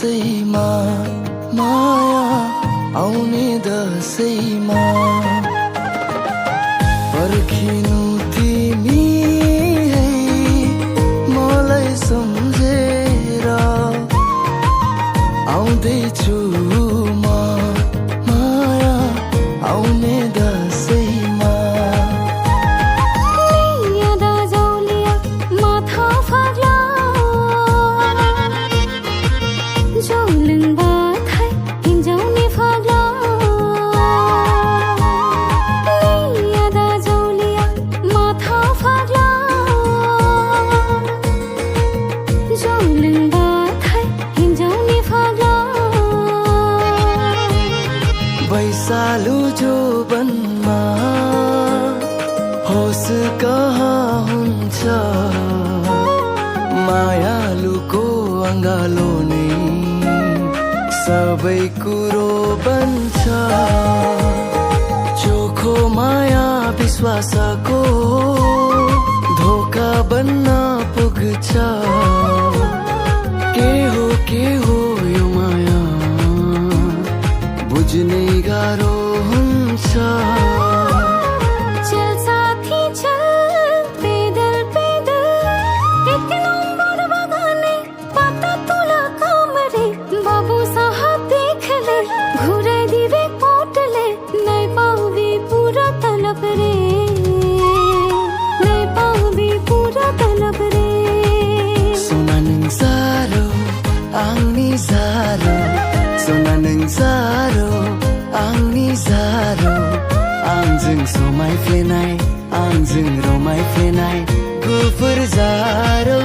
दसैँमा माया आउने दसैँमा पर्खिनु तिमी है मलाई सम्झेर आउँदैछु म माया आउने दसैँमा लियादा जाउलिया माथा फाग्ला जौलिङ बाथाइ हिन्जाउने फाग्ला लियादा जाउलिया माथा फाग्ला जौलिङ बाथाइ हिन्जाउने फाग्ला वैशालु जोबनमा होस कहाँ हुन्छ मायालुको अङ्गालो नै सबै कुरो बन्छ चोखो माया विश्वासको धोका बन्न पुग्छ के हो यो माया बुझ्ने गाह्रो हुन्छ चल साथी चल पैदल पैदल एक नम्बर बगाने पता तुला कामरे बाबू साहब देख ले घुराई दिवे पोटले नहीं पाउबी पूरा तलब रे नहीं पाउबी पूरा तलब रे Sona nang zaro ang ni zaro Sona nang zaro ang ni zaro Ang jeng so mai flenai ang jeng ro mai flenai Gufur zaro